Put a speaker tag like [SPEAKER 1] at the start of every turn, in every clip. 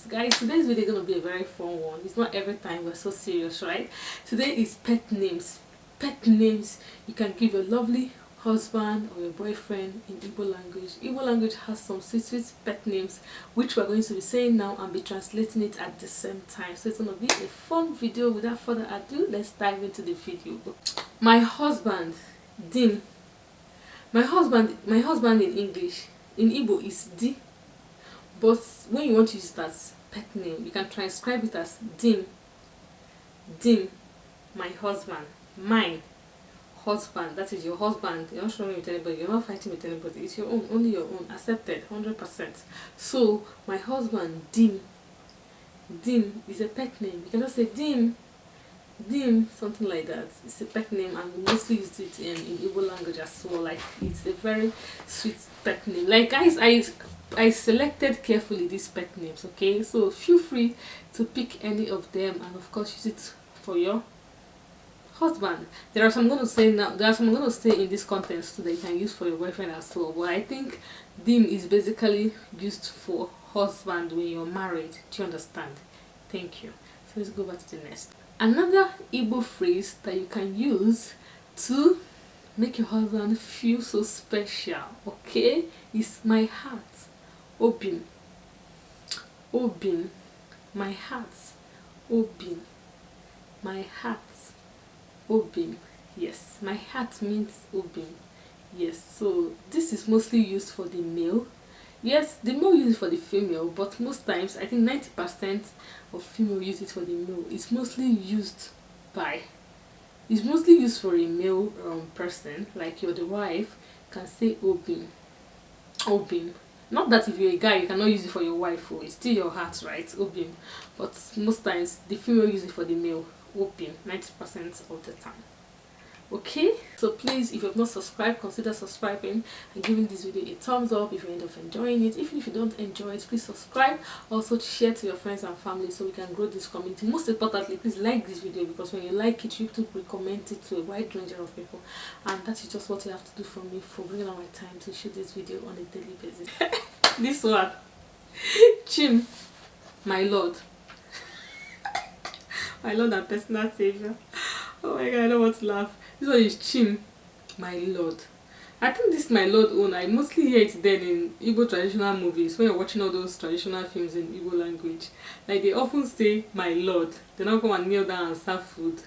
[SPEAKER 1] Guys, today's video is going to be a very fun one. It's not every time we're so serious, right? Today is pet names. Pet names you can give your lovely husband or your boyfriend in Igbo language. Igbo language has some sweet pet names which we're going to be saying now and be translating it at the same time. So it's going to be a fun video. Without further ado, let's dive into the video. My husband, Dim. My husband in English, in Igbo is Di. But when you want to use it as pet name, you can transcribe it as Dim. Dim, my husband. Mine husband, that is your husband. You're not showing with anybody, you're not fighting with anybody, it's your own, only your own, accepted 100%. So my husband, Dim. Dim is a pet name. You can just say Dim, Dim, something like that. It's a pet name, and we mostly use it in Igbo language as well. Like, it's a very sweet pet name. Like, guys, I selected carefully these pet names, okay? So feel free to pick any of them and of course use it for your husband. There are some I'm going to say now, there are some I'm going to say in this context so that you can use for your boyfriend as well. But I think Dim is basically used for husband when you're married. Do you understand? Thank you. So let's go back to the next. Another Igbo phrase that you can use to make your husband feel so special, okay, is my heart. Obin. Obin. My heart. Obin. My heart. Obin. Yes, my heart means Obin. Yes, so this is mostly used for the male. Yes, the male uses it for the female, but most times, I think 90% of female use it for the male. It's mostly used for a male person, like you're the wife, can say Obin. Obin. Not that if you're a guy, you cannot use it for your wife, it's still your heart, right? Obin. But most times, the female use it for the male. Obin, 90% of the time. Okay, so please, if you have not subscribed, consider subscribing and giving this video a thumbs up if you end up enjoying it. Even if you don't enjoy it, please subscribe. Also share to your friends and family so we can grow this community. Most importantly, please like this video, because when you like it, YouTube will recommend it to a wide range of people, and that is just what you have to do for me, for bringing out my time to shoot this video on a daily basis. This one, Chim, my lord. My lord and personal savior. Oh my god, I don't want to laugh. This one is Chim, my lord. I think this my lord one, I mostly hear it then in Igbo traditional movies, when you're watching all those traditional films in Igbo language. Like, they often say my lord. They don't come and kneel down and serve food.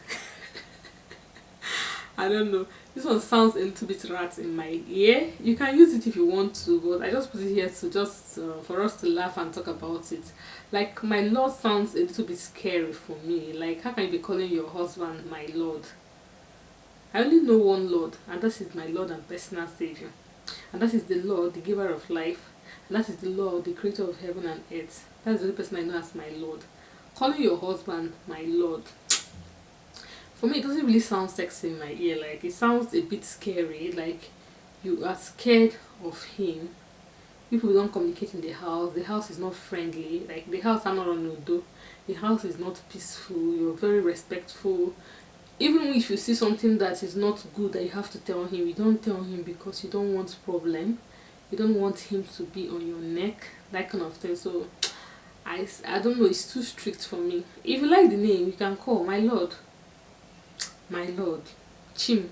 [SPEAKER 1] I don't know. This one sounds a little bit rat in my ear. You can use it if you want to, but I just put it here to just for us to laugh and talk about it. Like, my lord sounds a little bit scary for me. Like, how can you be calling your husband my lord? I only know one Lord, and that is my Lord and personal Savior. And that is the Lord, the giver of life. And that is the Lord, the creator of heaven and earth. That is the only person I know as my Lord. Calling your husband my Lord, for me, it doesn't really sound sexy in my ear. Like, it sounds a bit scary. Like, you are scared of him. People don't communicate in the house. The house is not friendly. Like, the house are not on Udo. The house is not peaceful. You're very respectful. Even if you see something that is not good that you have to tell him, you don't tell him because you don't want problem. You don't want him to be on your neck. That kind of thing. So, I don't know. It's too strict for me. If you like the name, you can call my lord. My lord, Chim.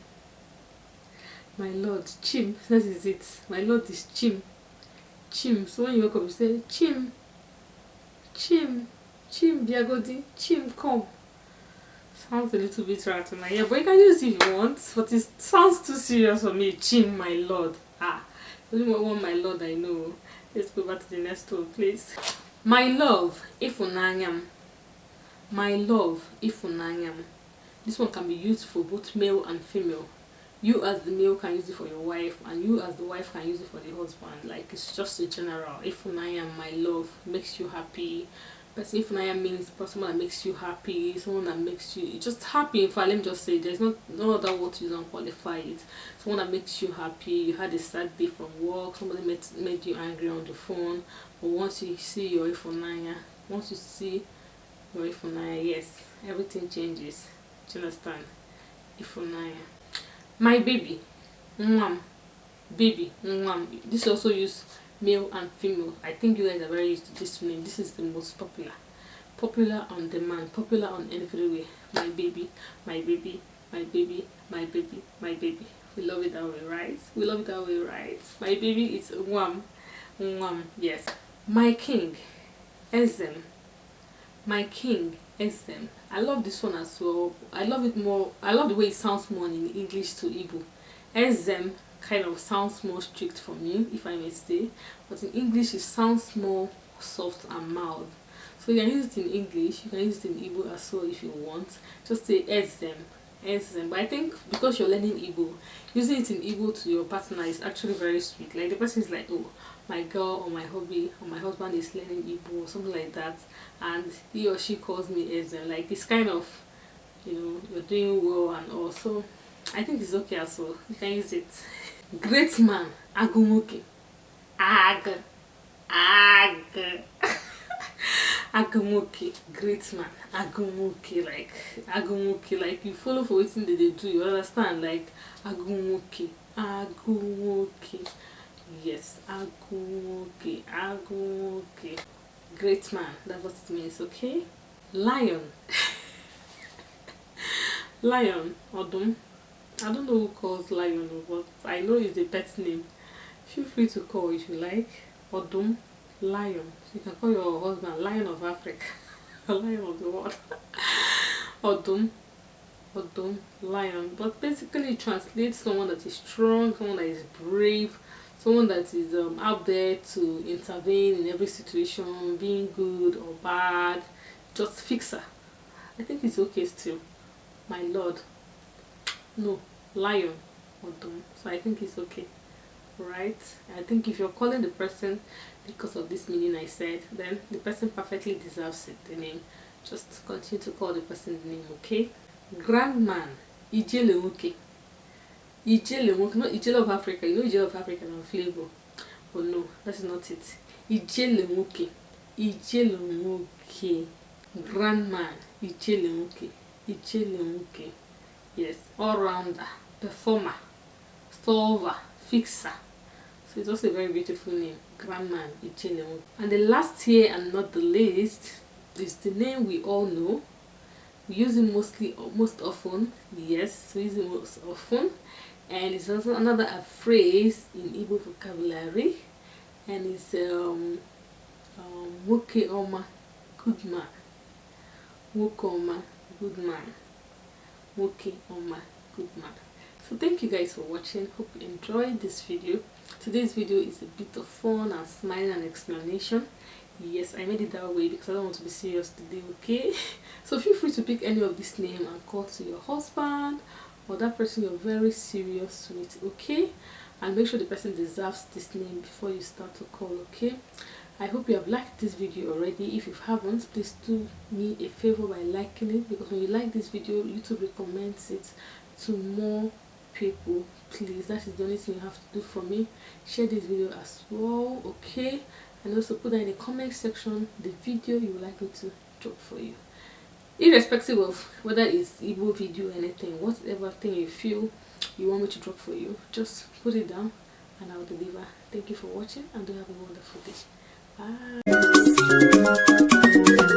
[SPEAKER 1] My lord, Chim. That is it. My lord is Chim. Chim. So when you wake up, you say Chim. Chim. Chim, Biagodi. Chim, come. Sounds a little bit rat in my ear, but you can use it if you want. But it sounds too serious for me. Chim, my lord. Only one my lord I know. Let's go back to the next one, please. My love, Ifunanyam. My love, Ifunanyam. This one can be used for both male and female. You as the male can use it for your wife, and you as the wife can use it for the husband. Like, it's just a general. Ifunanyam, my love, makes you happy. But Ifunanyam means someone that makes you happy, someone that makes you just happy. In fact, let me just say, there's no other word to use and qualify it. Someone that makes you happy. You had a sad day from work, somebody made you angry on the phone, but once you see your Ifunanya, yes, everything changes. Do you understand? Ifunanya. My baby. Mwam. Baby. Mwam. This also use male and female. I think you guys are very used to this name. This is the most popular on demand, popular on everywhere. My baby, my baby, my baby, my baby, my baby. We love it that way, right? We love it that way, right? My baby is Wam. Yes. My king, Ezem. My king, Ezem. I love this one as well. I love it more. I love the way it sounds more in English to Igbo. Ezem kind of sounds more strict for me, if I may say, but in English it sounds more soft and mild. So you can use it in English, you can use it in Igbo as well if you want. Just say Ezem. But I think because you're learning Igbo, using it in Igbo to your partner is actually very sweet. Like the person is like, oh, my girl or my hubby or my husband is learning Igbo or something like that, and he or she calls me Ezem. Like it's kind of, you know, you're doing well and all. So I think it's okay as well. You can use it. Great man, Agumuki. Ag. Agumuki, great man, Agumuki, like you follow for what they do, you understand, like Agumuki, yes, Agumuki, great man, that's what it means, okay? Lion, lion, Odum, I don't know who calls lion, but I know it's a pet name. Feel free to call if you like. Odum, lion. You can call your husband Lion of Africa, Lion of the world. Odum, lion. But basically it translates someone that is strong, someone that is brave, someone that is out there to intervene in every situation, being good or bad, just fixer. I think it's okay still. My lord. No, lion, Odum. So I think it's okay. Right? I think if you're calling the person because of this meaning I said, then the person perfectly deserves it, the name. Just continue to call the person the name, okay? Grandman, Ijele. Ijele, not Ijele of Africa. You know Ijele of Africa and flavor. But no, that's not it. Ijele. Grandman, Ijele. Yes, all-rounder, performer, solver, fixer. So it's also a very beautiful name, Grandman Ichelemo. And the last here and not the least is the name we all know. We use it most often. Yes, we use it most often. And it's also another phrase in Igbo vocabulary. And it's Woke Oma, good man. Woke Oma, good man. Woke Oma, good man. So thank you guys for watching. Hope you enjoyed this video. Today's video is a bit of fun and smiling and explanation. Yes, I made it that way because I don't want to be serious today, okay? So feel free to pick any of this name and call to your husband or that person you're very serious with, okay? And make sure the person deserves this name before you start to call, okay? I hope you have liked this video already. If you haven't, please do me a favor by liking it, because when you like this video, YouTube recommends it to more people. Please, that is the only thing you have to do for me. Share this video as well, okay? And also put down in the comment section the video you would like me to drop for you, irrespective of whether it's Igbo video or anything. Whatever thing you feel you want me to drop for you, just put it down and I'll deliver. Thank you for watching and do have a wonderful day. Bye.